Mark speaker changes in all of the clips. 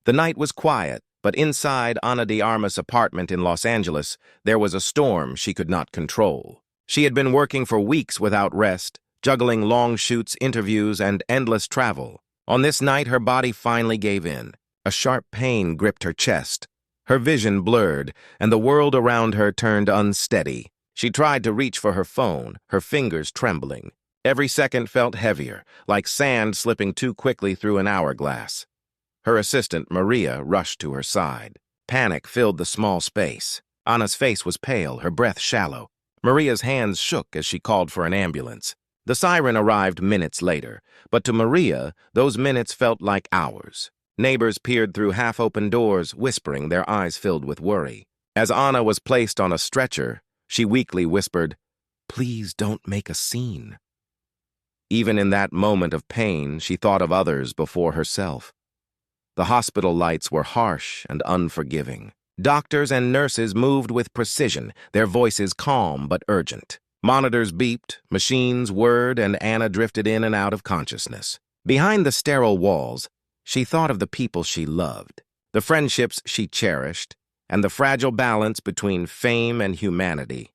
Speaker 1: The night was quiet, but inside Ana de Armas' apartment in Los Angeles, there was a storm she could not control. She had been working for weeks without rest, juggling long shoots, interviews, and endless travel. On this night, her body finally gave in. A sharp pain gripped her chest. Her vision blurred, and the world around her turned unsteady. She tried to reach for her phone, her fingers trembling. Every second felt heavier, like sand slipping too quickly through an hourglass. Her assistant, Maria, rushed to her side. Panic filled the small space. Ana's face was pale, her breath shallow. Maria's hands shook as she called for an ambulance. The siren arrived minutes later, but to Maria, those minutes felt like hours. Neighbors peered through half-open doors, whispering, their eyes filled with worry. As Ana was placed on a stretcher, she weakly whispered, "Please don't make a scene." Even in that moment of pain, she thought of others before herself. The hospital lights were harsh and unforgiving. Doctors and nurses moved with precision, their voices calm but urgent. Monitors beeped, machines whirred, and Ana drifted in and out of consciousness. Behind the sterile walls, she thought of the people she loved, the friendships she cherished, and the fragile balance between fame and humanity.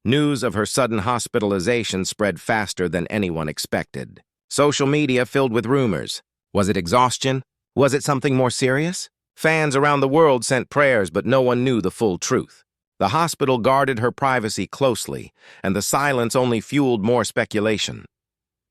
Speaker 1: News of her sudden hospitalization spread faster than anyone expected. Social media filled with rumors. Was it exhaustion? Was it something more serious? Fans around the world sent prayers, but no one knew the full truth. The hospital guarded her privacy closely, and the silence only fueled more speculation.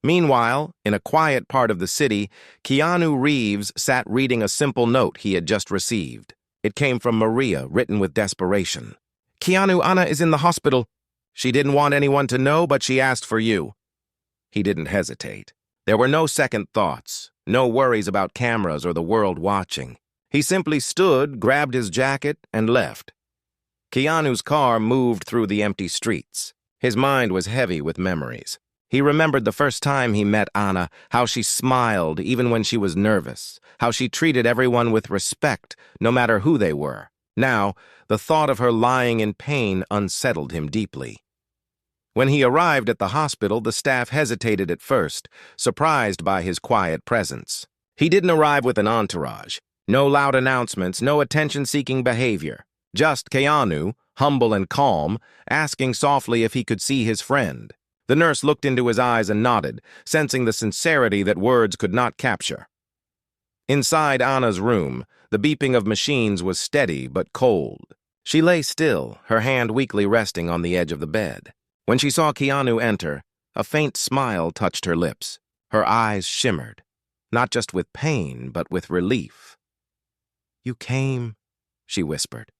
Speaker 1: Meanwhile, in a quiet part of the city, Keanu Reeves sat reading a simple note he had just received. It came from Maria, written with desperation. "Keanu, Ana is in the hospital. She didn't want anyone to know, but she asked for you." He didn't hesitate. There were no second thoughts, no worries about cameras or the world watching. He simply stood, grabbed his jacket, and left. Keanu's car moved through the empty streets. His mind was heavy with memories. He remembered the first time he met Ana, how she smiled even when she was nervous, how she treated everyone with respect, no matter who they were. Now, the thought of her lying in pain unsettled him deeply. When he arrived at the hospital, the staff hesitated at first, surprised by his quiet presence. He didn't arrive with an entourage. No loud announcements, no attention-seeking behavior. Just Keanu, humble and calm, asking softly if he could see his friend. The nurse looked into his eyes and nodded, sensing the sincerity that words could not capture. Inside Ana's room, the beeping of machines was steady but cold. She lay still, her hand weakly resting on the edge of the bed. When she saw Keanu enter, a faint smile touched her lips. Her eyes shimmered, not just with pain, but with relief. "You came," she whispered.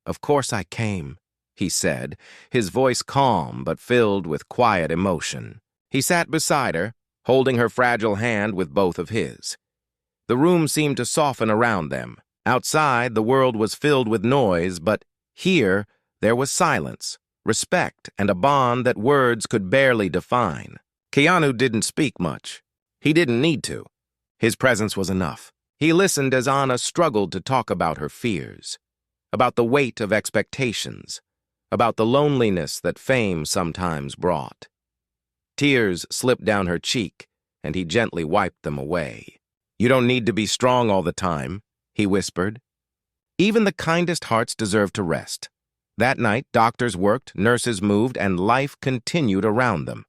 Speaker 1: "Of course I came," he said, his voice calm but filled with quiet emotion. He sat beside her, holding her fragile hand with both of his. The room seemed to soften around them. Outside, the world was filled with noise, but here there was silence, respect, and a bond that words could barely define. Keanu didn't speak much. He didn't need to. His presence was enough. He listened as Ana struggled to talk about her fears, about the weight of expectations, about the loneliness that fame sometimes brought. Tears slipped down her cheek, and he gently wiped them away. "You don't need to be strong all the time," he whispered. Even the kindest hearts deserve to rest. That night, doctors worked, nurses moved, and life continued around them.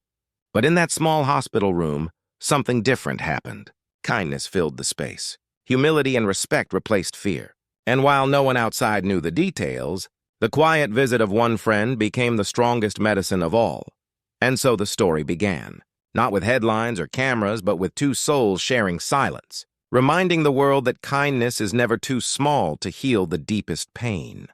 Speaker 1: But in that small hospital room, something different happened. Kindness filled the space. Humility and respect replaced fear. And while no one outside knew the details, the quiet visit of one friend became the strongest medicine of all. And so the story began. Not with headlines or cameras, but with two souls sharing silence, reminding the world that kindness is never too small to heal the deepest pain.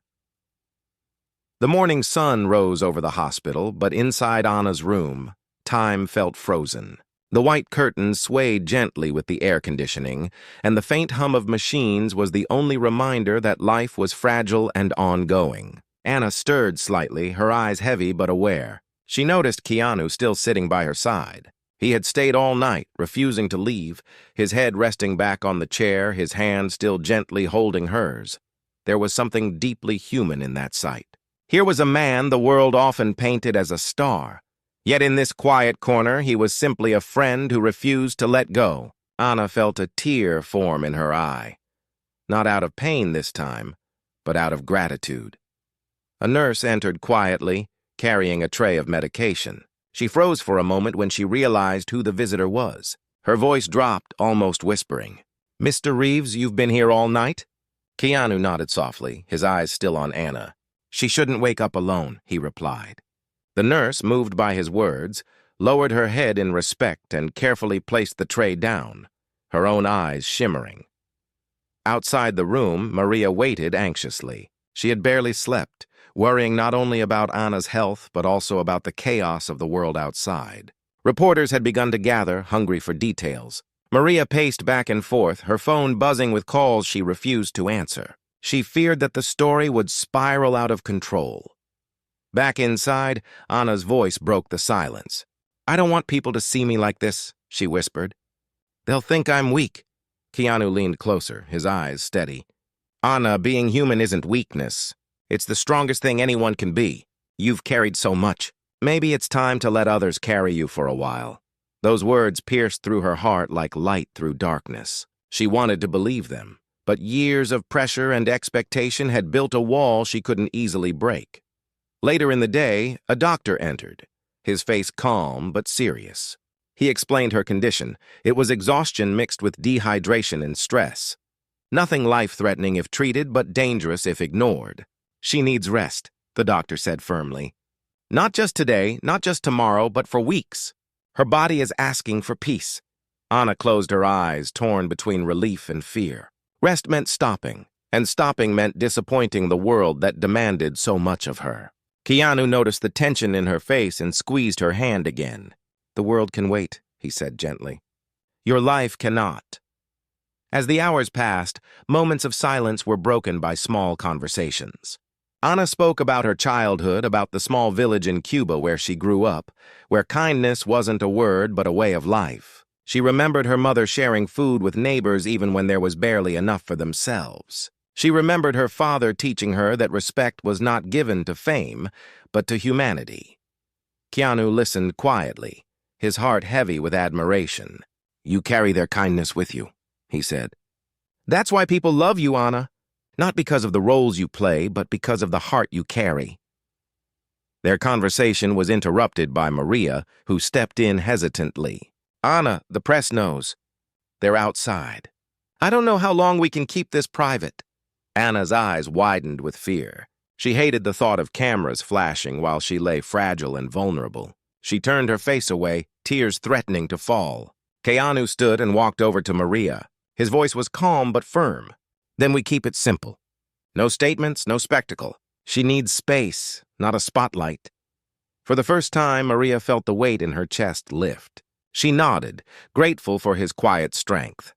Speaker 1: The morning sun rose over the hospital, but inside Ana's room, time felt frozen. The white curtains swayed gently with the air conditioning, and the faint hum of machines was the only reminder that life was fragile and ongoing. Ana stirred slightly, her eyes heavy but aware. She noticed Keanu still sitting by her side. He had stayed all night, refusing to leave, his head resting back on the chair, his hand still gently holding hers. There was something deeply human in that sight. Here was a man the world often painted as a star. Yet in this quiet corner, he was simply a friend who refused to let go. Ana felt a tear form in her eye. not out of pain this time, but out of gratitude. A nurse entered quietly, carrying a tray of medication. She froze for a moment when she realized who the visitor was. Her voice dropped, almost whispering. "Mr. Reeves, you've been here all night?" Keanu nodded softly, his eyes still on Anna. "She shouldn't wake up alone," he replied. The nurse, moved by his words, lowered her head in respect and carefully placed the tray down, her own eyes shimmering. Outside the room, Maria waited anxiously. She had barely slept, worrying not only about Anna's health but also about the chaos of the world outside. Reporters had begun to gather, hungry for details. Maria paced back and forth, her phone buzzing with calls she refused to answer. She feared that the story would spiral out of control. Back inside, Anna's voice broke the silence. "I don't want people to see me like this," she whispered. "They'll think I'm weak." Keanu leaned closer, his eyes steady. "Anna, being human isn't weakness. It's the strongest thing anyone can be. You've carried so much. Maybe it's time to let others carry you for a while." Those words pierced through her heart like light through darkness. She wanted to believe them, but years of pressure and expectation had built a wall she couldn't easily break. Later in the day, a doctor entered, his face calm but serious. He explained her condition. It was exhaustion mixed with dehydration and stress. Nothing life-threatening if treated, but dangerous if ignored. "She needs rest," the doctor said firmly. "Not just today, not just tomorrow, but for weeks. Her body is asking for peace." Anna closed her eyes, torn between relief and fear. Rest meant stopping, and stopping meant disappointing the world that demanded so much of her. Keanu noticed the tension in her face and squeezed her hand again. "The world can wait," he said gently. "Your life cannot." As the hours passed, moments of silence were broken by small conversations. Anna spoke about her childhood, about the small village in Cuba where she grew up, where kindness wasn't a word but a way of life. She remembered her mother sharing food with neighbors even when there was barely enough for themselves. She remembered her father teaching her that respect was not given to fame, but to humanity. Keanu listened quietly, his heart heavy with admiration. "You carry their kindness with you," he said. "That's why people love you, Anna. Not because of the roles you play, but because of the heart you carry." Their conversation was interrupted by Maria, who stepped in hesitantly. "Anna, the press knows. They're outside. I don't know how long we can keep this private." Anna's eyes widened with fear. She hated the thought of cameras flashing while she lay fragile and vulnerable. She turned her face away, tears threatening to fall. Keanu stood and walked over to Maria. His voice was calm but firm. "Then we keep it simple. No statements, no spectacle. She needs space, not a spotlight." For the first time, Maria felt the weight in her chest lift. She nodded, grateful for his quiet strength.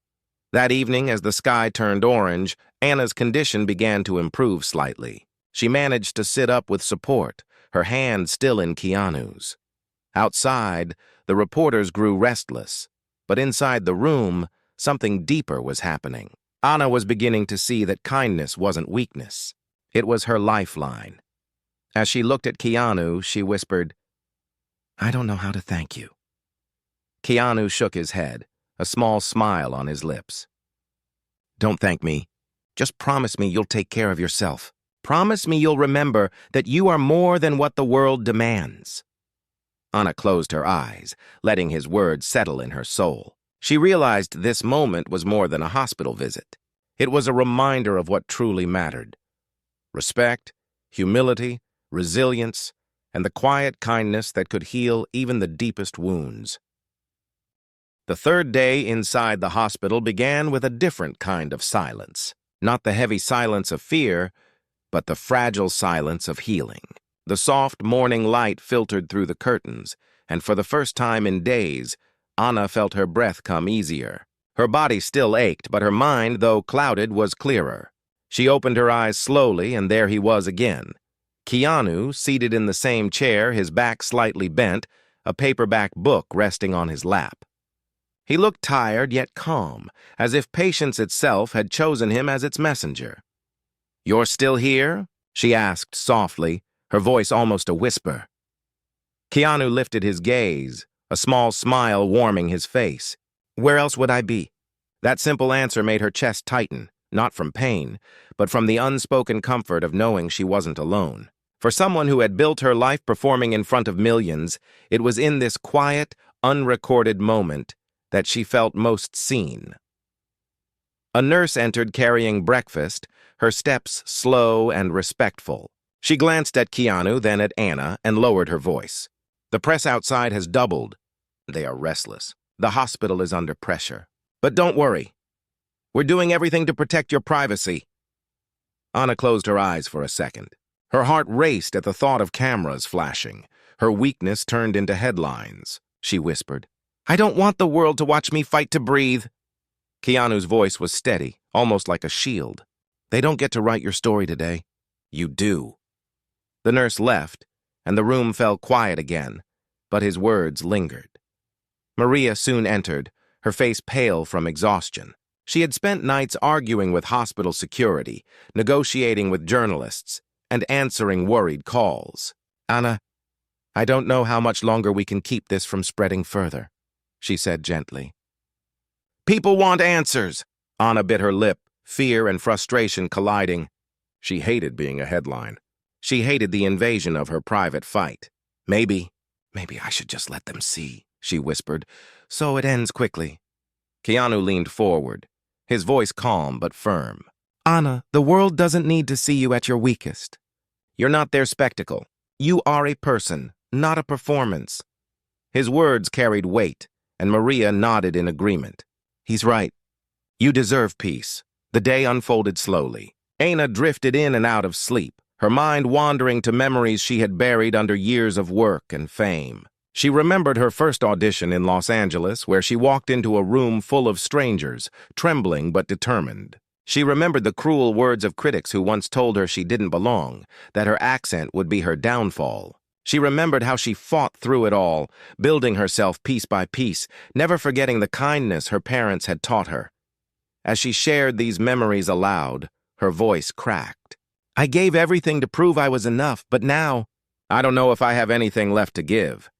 Speaker 1: That evening, as the sky turned orange, Anna's condition began to improve slightly. She managed to sit up with support, her hand still in Keanu's. Outside, the reporters grew restless, but inside the room, something deeper was happening. Anna was beginning to see that kindness wasn't weakness. It was her lifeline. As she looked at Keanu, she whispered, "I don't know how to thank you." Keanu shook his head, a small smile on his lips. "Don't thank me. Just promise me you'll take care of yourself. Promise me you'll remember that you are more than what the world demands." Anna closed her eyes, letting his words settle in her soul. She realized this moment was more than a hospital visit. It was a reminder of what truly mattered. Respect, humility, resilience, and the quiet kindness that could heal even the deepest wounds. The third day inside the hospital began with a different kind of silence. Not the heavy silence of fear, but the fragile silence of healing. The soft morning light filtered through the curtains, and for the first time in days, Anna felt her breath come easier. Her body still ached, but her mind, though clouded, was clearer. She opened her eyes slowly, and there he was again. Keanu, seated in the same chair, his back slightly bent, a paperback book resting on his lap. He looked tired yet calm, as if patience itself had chosen him as its messenger. "You're still here?" she asked softly, her voice almost a whisper. Keanu lifted his gaze, a small smile warming his face. "Where else would I be?" That simple answer made her chest tighten, not from pain, but from the unspoken comfort of knowing she wasn't alone. For someone who had built her life performing in front of millions, it was in this quiet, unrecorded moment that she felt most seen. A nurse entered carrying breakfast, her steps slow and respectful. She glanced at Keanu, then at Anna, and lowered her voice. "The press outside has doubled. They are restless. The hospital is under pressure. But don't worry. We're doing everything to protect your privacy." Anna closed her eyes for a second. Her heart raced at the thought of cameras flashing. Her weakness turned into headlines. She whispered, "I don't want the world to watch me fight to breathe." Keanu's voice was steady, almost like a shield. "They don't get to write your story today. You do." The nurse left, and the room fell quiet again, but his words lingered. Maria soon entered, her face pale from exhaustion. She had spent nights arguing with hospital security, negotiating with journalists, and answering worried calls. "Anna, I don't know how much longer we can keep this from spreading further," she said gently. "People want answers." Anna bit her lip, fear and frustration colliding. She hated being a headline. She hated the invasion of her private fight. Maybe I should just let them see," she whispered, "so it ends quickly." Keanu leaned forward, his voice calm but firm. "Anna, the world doesn't need to see you at your weakest. You're not their spectacle. You are a person, not a performance." His words carried weight, and Maria nodded in agreement. "He's right. You deserve peace." The day unfolded slowly. Anna drifted in and out of sleep, her mind wandering to memories she had buried under years of work and fame. She remembered her first audition in Los Angeles, where she walked into a room full of strangers, trembling but determined. She remembered the cruel words of critics who once told her she didn't belong, that her accent would be her downfall. She remembered how she fought through it all, building herself piece by piece, never forgetting the kindness her parents had taught her. As she shared these memories aloud, her voice cracked. "I gave everything to prove I was enough, but now, I don't know if I have anything left to give."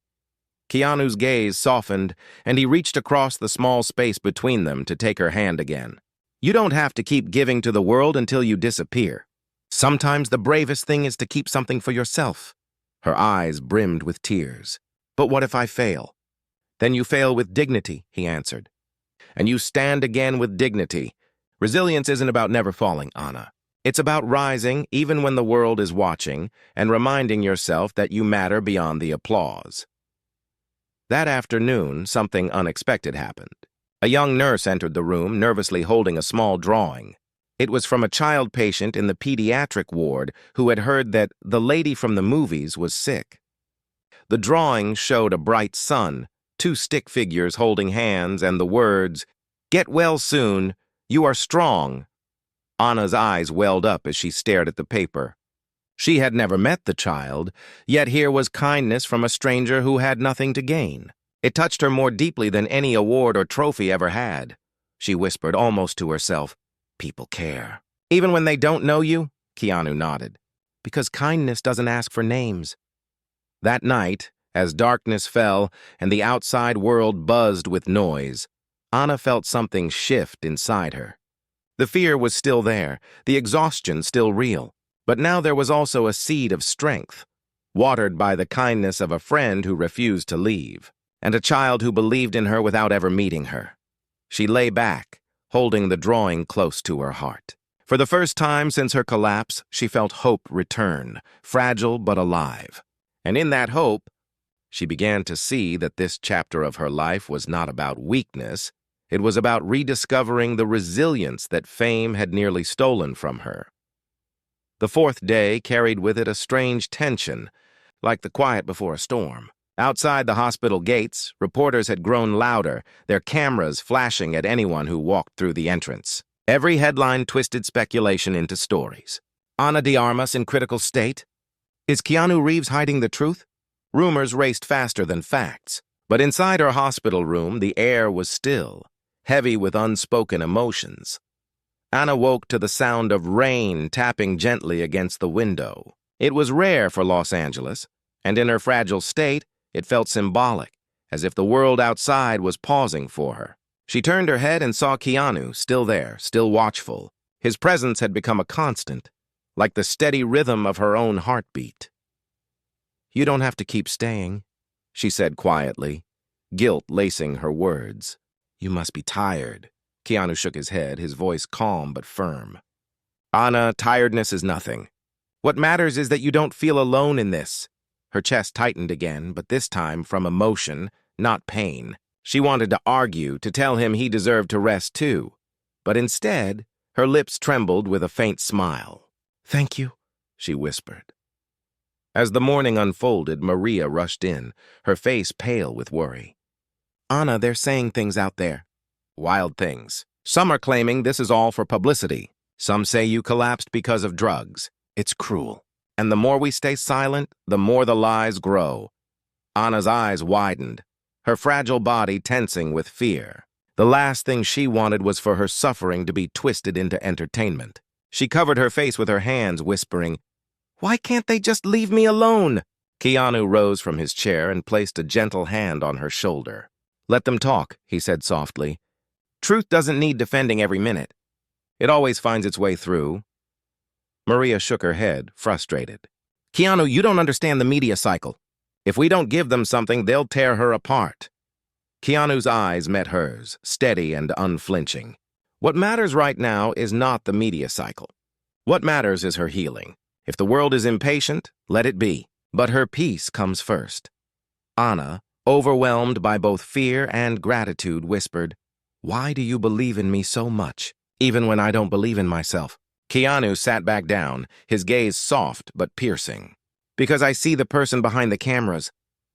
Speaker 1: Keanu's gaze softened, and he reached across the small space between them to take her hand again. "You don't have to keep giving to the world until you disappear. Sometimes the bravest thing is to keep something for yourself." Her eyes brimmed with tears. "But what if I fail?" "Then you fail with dignity," he answered. "And you stand again with dignity. Resilience isn't about never falling, Anna. It's about rising even when the world is watching and reminding yourself that you matter beyond the applause." That afternoon, something unexpected happened. A young nurse entered the room, nervously holding a small drawing. It was from a child patient in the pediatric ward who had heard that the lady from the movies was sick. The drawing showed a bright sun, two stick figures holding hands, and the words, "Get well soon, you are strong." Anna's eyes welled up as she stared at the paper. She had never met the child, yet here was kindness from a stranger who had nothing to gain. It touched her more deeply than any award or trophy ever had. She whispered, almost to herself, "People care. Even when they don't know you?" Keanu nodded. "Because kindness doesn't ask for names." That night, as darkness fell and the outside world buzzed with noise, Anna felt something shift inside her. The fear was still there, the exhaustion still real, but now there was also a seed of strength, watered by the kindness of a friend who refused to leave, and a child who believed in her without ever meeting her. She lay back, holding the drawing close to her heart. For the first time since her collapse, she felt hope return, fragile but alive. And in that hope, she began to see that this chapter of her life was not about weakness. It was about rediscovering the resilience that fame had nearly stolen from her. The fourth day carried with it a strange tension, like the quiet before a storm. Outside the hospital gates, reporters had grown louder, their cameras flashing at anyone who walked through the entrance. Every headline twisted speculation into stories. Ana de Armas in critical state? Is Keanu Reeves hiding the truth? Rumors raced faster than facts. But inside her hospital room, the air was still, heavy with unspoken emotions. Anna woke to the sound of rain tapping gently against the window. It was rare for Los Angeles, and in her fragile state, it felt symbolic, as if the world outside was pausing for her. She turned her head and saw Keanu, still there, still watchful. His presence had become a constant, like the steady rhythm of her own heartbeat. "You don't have to keep staying," she said quietly, guilt lacing her words. "You must be tired." Keanu shook his head, his voice calm but firm. "Anna, tiredness is nothing. What matters is that you don't feel alone in this." Her chest tightened again, but this time from emotion, not pain. She wanted to argue, to tell him he deserved to rest too. But instead, her lips trembled with a faint smile. "Thank you," she whispered. As the morning unfolded, Maria rushed in, her face pale with worry. "Anna, they're saying things out there." "Wild things. Some are claiming this is all for publicity. Some say you collapsed because of drugs. It's cruel. And the more we stay silent, the more the lies grow." Anna's eyes widened, her fragile body tensing with fear. The last thing she wanted was for her suffering to be twisted into entertainment. She covered her face with her hands, whispering, "Why can't they just leave me alone?" Keanu rose from his chair and placed a gentle hand on her shoulder. "Let them talk," he said softly. "Truth doesn't need defending every minute. It always finds its way through." Maria shook her head, frustrated. "Keanu, you don't understand the media cycle. If we don't give them something, they'll tear her apart." Keanu's eyes met hers, steady and unflinching. "What matters right now is not the media cycle. What matters is her healing. If the world is impatient, let it be. But her peace comes first." Anna, overwhelmed by both fear and gratitude, whispered, "Why do you believe in me so much, even when I don't believe in myself?" Keanu sat back down, his gaze soft but piercing. "Because I see the person behind the cameras.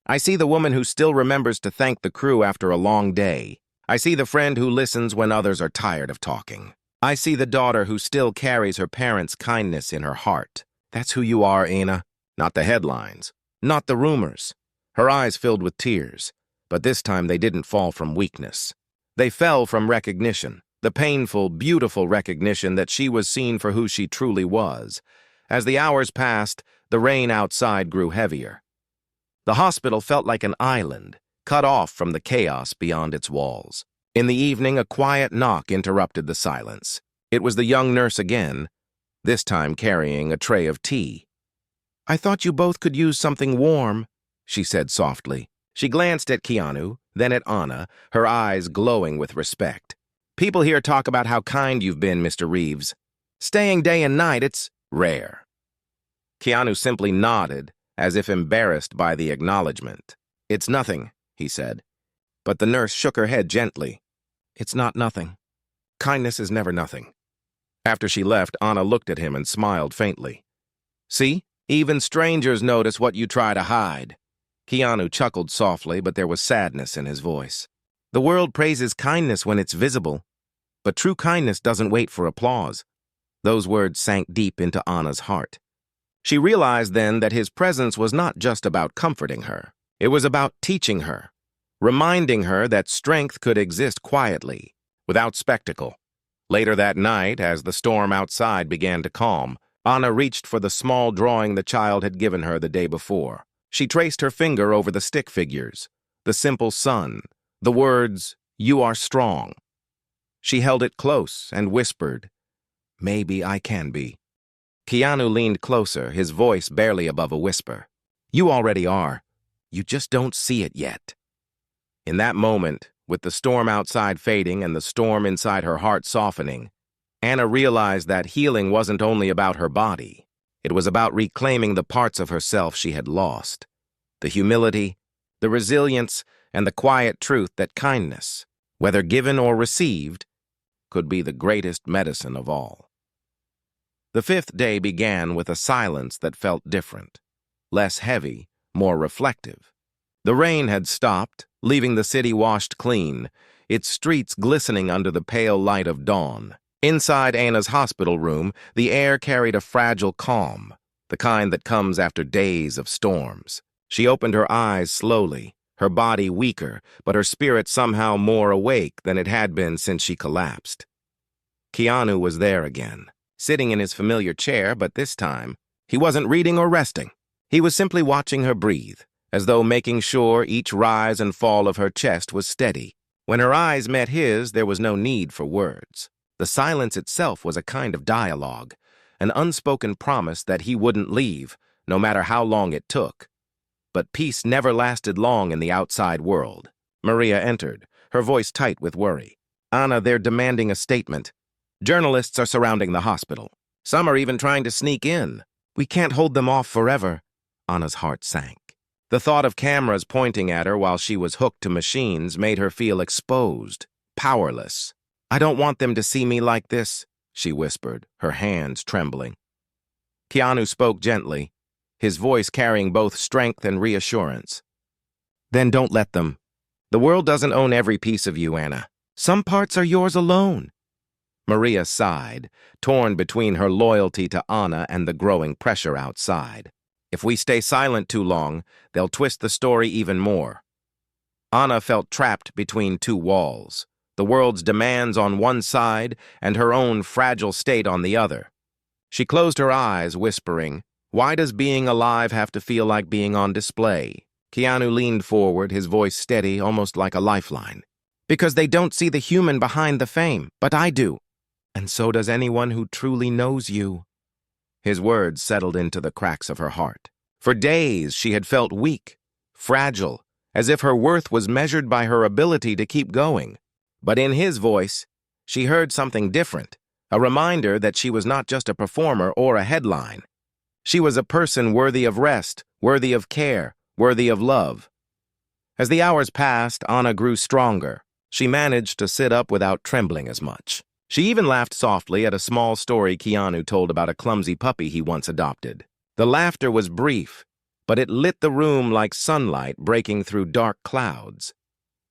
Speaker 1: I see the woman who still remembers to thank the crew after a long day. I see the friend who listens when others are tired of talking. I see the daughter who still carries her parents' kindness in her heart. That's who you are, Anna. Not the headlines, not the rumors." Her eyes filled with tears, but this time they didn't fall from weakness. They fell from recognition, the painful, beautiful recognition that she was seen for who she truly was. As the hours passed, the rain outside grew heavier. The hospital felt like an island, cut off from the chaos beyond its walls. In the evening, a quiet knock interrupted the silence. It was the young nurse again, this time carrying a tray of tea. "I thought you both could use something warm," she said softly. She glanced at Keanu, then at Anna, her eyes glowing with respect. "People here talk about how kind you've been, Mr. Reeves. Staying day and night, it's rare." Keanu simply nodded, as if embarrassed by the acknowledgement. "It's nothing," he said. But the nurse shook her head gently. "It's not nothing. Kindness is never nothing." After she left, Anna looked at him and smiled faintly. "See? Even strangers notice what you try to hide." Keanu chuckled softly, but there was sadness in his voice. "The world praises kindness when it's visible, but true kindness doesn't wait for applause." Those words sank deep into Anna's heart. She realized then that his presence was not just about comforting her. It was about teaching her, reminding her that strength could exist quietly, without spectacle. Later that night, as the storm outside began to calm, Anna reached for the small drawing the child had given her the day before. She traced her finger over the stick figures, the simple sun, the words, "You are strong." She held it close and whispered, "Maybe I can be." Keanu leaned closer, his voice barely above a whisper. "You already are. You just don't see it yet." In that moment, with the storm outside fading and the storm inside her heart softening, Anna realized that healing wasn't only about her body. It was about reclaiming the parts of herself she had lost. The humility, the resilience, and the quiet truth that kindness, whether given or received, could be the greatest medicine of all. The fifth day began with a silence that felt different, less heavy, more reflective. The rain had stopped, leaving the city washed clean, its streets glistening under the pale light of dawn. Inside Anna's hospital room, the air carried a fragile calm, the kind that comes after days of storms. She opened her eyes slowly, her body weaker, but her spirit somehow more awake than it had been since she collapsed. Keanu was there again, sitting in his familiar chair, but this time, he wasn't reading or resting. He was simply watching her breathe, as though making sure each rise and fall of her chest was steady. When her eyes met his, there was no need for words. The silence itself was a kind of dialogue, an unspoken promise that he wouldn't leave, no matter how long it took. But peace never lasted long in the outside world. Maria entered, her voice tight with worry. "Anna, they're demanding a statement. Journalists are surrounding the hospital. Some are even trying to sneak in. We can't hold them off forever." Anna's heart sank. The thought of cameras pointing at her while she was hooked to machines made her feel exposed, powerless. "I don't want them to see me like this," she whispered, her hands trembling. Keanu spoke gently, his voice carrying both strength and reassurance. "Then don't let them. The world doesn't own every piece of you, Anna. Some parts are yours alone." Maria sighed, torn between her loyalty to Anna and the growing pressure outside. If we stay silent too long, they'll twist the story even more. Anna felt trapped between two walls, the world's demands on one side and her own fragile state on the other. She closed her eyes, whispering, "Why does being alive have to feel like being on display?" Keanu leaned forward, his voice steady, almost like a lifeline. "Because they don't see the human behind the fame, but I do. And so does anyone who truly knows you." His words settled into the cracks of her heart. For days, she had felt weak, fragile, as if her worth was measured by her ability to keep going. But in his voice, she heard something different, a reminder that she was not just a performer or a headline. She was a person worthy of rest, worthy of care, worthy of love. As the hours passed, Anna grew stronger. She managed to sit up without trembling as much. She even laughed softly at a small story Keanu told about a clumsy puppy he once adopted. The laughter was brief, but it lit the room like sunlight breaking through dark clouds.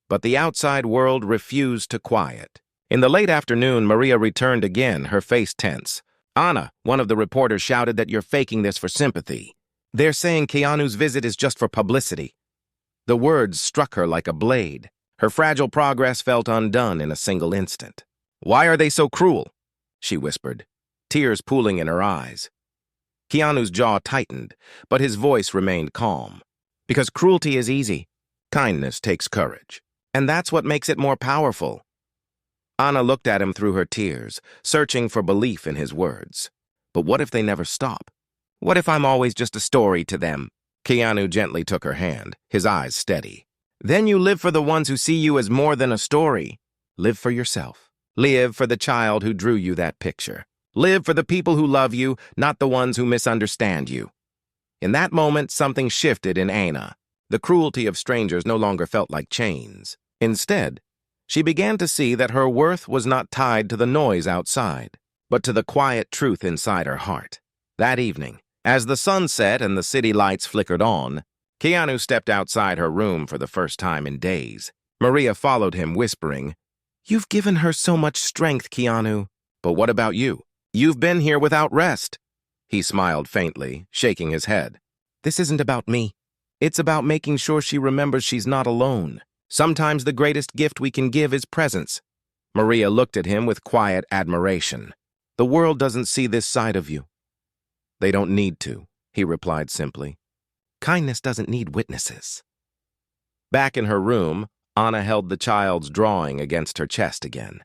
Speaker 1: But the outside world refused to quiet. In the late afternoon, Maria returned again, her face tense. "Anna," one of the reporters shouted, "that you're faking this for sympathy. They're saying Keanu's visit is just for publicity." The words struck her like a blade. Her fragile progress felt undone in a single instant. "Why are they so cruel?" she whispered, tears pooling in her eyes. Keanu's jaw tightened, but his voice remained calm. "Because cruelty is easy. Kindness takes courage. And that's what makes it more powerful." Anna looked at him through her tears, searching for belief in his words. "But what if they never stop? What if I'm always just a story to them?" Keanu gently took her hand, his eyes steady. "Then you live for the ones who see you as more than a story. Live for yourself. Live for the child who drew you that picture. Live for the people who love you, not the ones who misunderstand you." In that moment, something shifted in Anna. The cruelty of strangers no longer felt like chains. Instead, she began to see that her worth was not tied to the noise outside, but to the quiet truth inside her heart. That evening, as the sun set and the city lights flickered on, Keanu stepped outside her room for the first time in days. Maria followed him, whispering, "You've given her so much strength, Keanu. But what about you? You've been here without rest." He smiled faintly, shaking his head. "This isn't about me. It's about making sure she remembers she's not alone. Sometimes the greatest gift we can give is presence." Maria looked at him with quiet admiration. "The world doesn't see this side of you." "They don't need to," he replied simply. "Kindness doesn't need witnesses." Back in her room, Anna held the child's drawing against her chest again.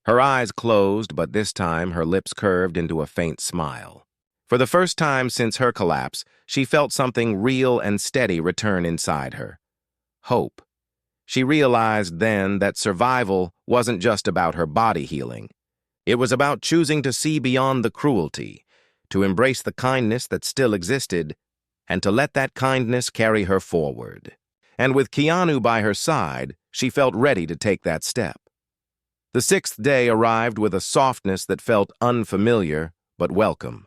Speaker 1: Her eyes closed, but this time her lips curved into a faint smile. For the first time since her collapse, she felt something real and steady return inside her. Hope. She realized then that survival wasn't just about her body healing. It was about choosing to see beyond the cruelty, to embrace the kindness that still existed, and to let that kindness carry her forward. And with Keanu by her side, she felt ready to take that step. The 6th day arrived with a softness that felt unfamiliar but welcome.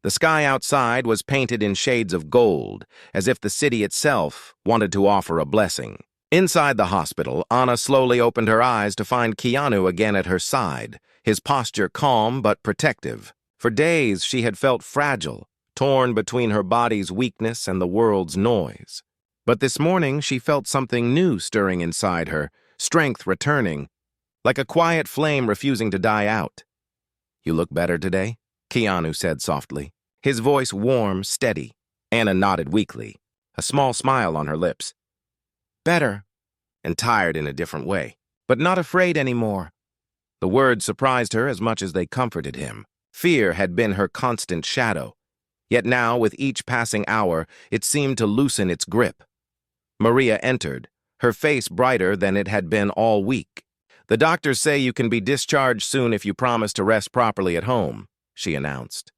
Speaker 1: The sky outside was painted in shades of gold, as if the city itself wanted to offer a blessing. Inside the hospital, Anna slowly opened her eyes to find Keanu again at her side, his posture calm but protective. For days, she had felt fragile, torn between her body's weakness and the world's noise. But this morning, she felt something new stirring inside her, strength returning, like a quiet flame refusing to die out. "You look better today," Keanu said softly, his voice warm, steady. Anna nodded weakly, a small smile on her lips. "Better," and tired in a different way, but not afraid anymore. The words surprised her as much as they comforted him. Fear had been her constant shadow, yet now, with each passing hour, it seemed to loosen its grip. Maria entered, her face brighter than it had been all week. "The doctors say you can be discharged soon if you promise to rest properly at home," she announced.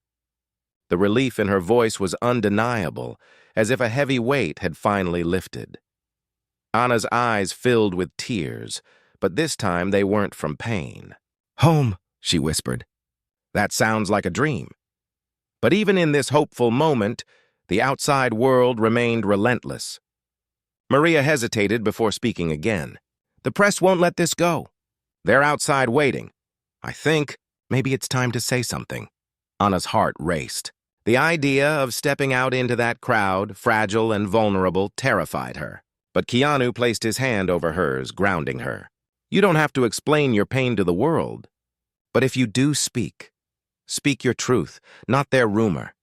Speaker 1: The relief in her voice was undeniable, as if a heavy weight had finally lifted. Anna's eyes filled with tears, but this time they weren't from pain. "Home," she whispered. "That sounds like a dream." But even in this hopeful moment, the outside world remained relentless. Maria hesitated before speaking again. "The press won't let this go. They're outside waiting. I think maybe it's time to say something." Anna's heart raced. The idea of stepping out into that crowd, fragile and vulnerable, terrified her. But Keanu placed his hand over hers, grounding her. "You don't have to explain your pain to the world. But if you do speak your truth, not their rumor."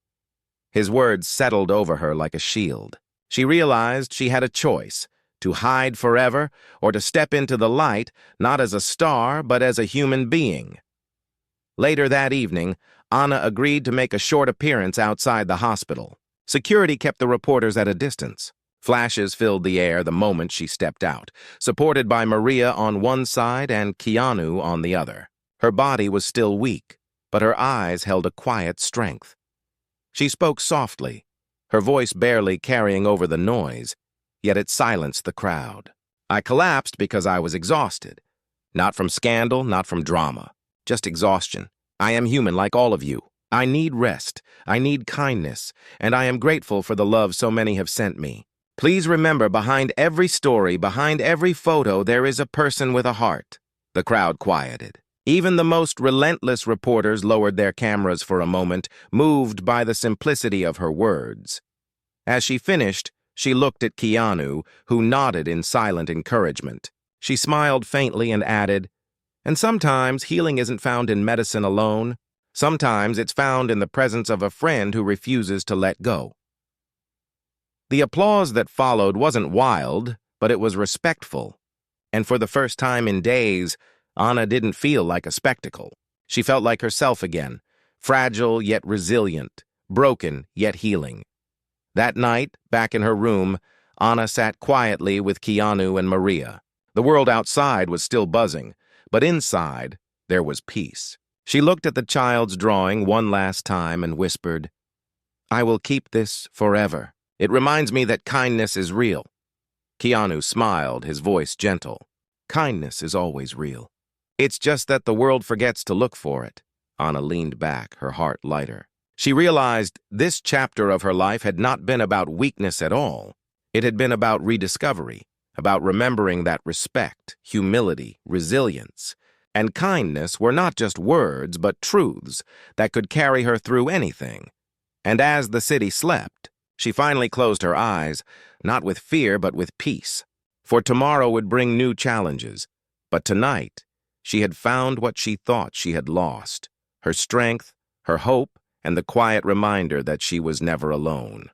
Speaker 1: His words settled over her like a shield. She realized she had a choice, to hide forever or to step into the light, not as a star, but as a human being. Later that evening, Anna agreed to make a short appearance outside the hospital. Security kept the reporters at a distance. Flashes filled the air the moment she stepped out, supported by Maria on one side and Keanu on the other. Her body was still weak, but her eyes held a quiet strength. She spoke softly, her voice barely carrying over the noise, yet it silenced the crowd. "I collapsed because I was exhausted. Not from scandal, not from drama. Just exhaustion. I am human like all of you. I need rest, I need kindness, and I am grateful for the love so many have sent me. Please remember, behind every story, behind every photo, there is a person with a heart." The crowd quieted. Even the most relentless reporters lowered their cameras for a moment, moved by the simplicity of her words. As she finished, she looked at Keanu, who nodded in silent encouragement. She smiled faintly and added, "And sometimes healing isn't found in medicine alone. Sometimes it's found in the presence of a friend who refuses to let go." The applause that followed wasn't wild, but it was respectful. And for the first time in days, Anna didn't feel like a spectacle. She felt like herself again, fragile yet resilient, broken yet healing. That night, back in her room, Anna sat quietly with Keanu and Maria. The world outside was still buzzing, but inside, there was peace. She looked at the child's drawing one last time and whispered, "I will keep this forever. It reminds me that kindness is real." Keanu smiled, his voice gentle. "Kindness is always real. It's just that the world forgets to look for it." Anna leaned back, her heart lighter. She realized this chapter of her life had not been about weakness at all. It had been about rediscovery, about remembering that respect, humility, resilience, and kindness were not just words, but truths that could carry her through anything. And as the city slept, she finally closed her eyes, not with fear, but with peace. For tomorrow would bring new challenges, but tonight, she had found what she thought she had lost, her strength, her hope, and the quiet reminder that she was never alone.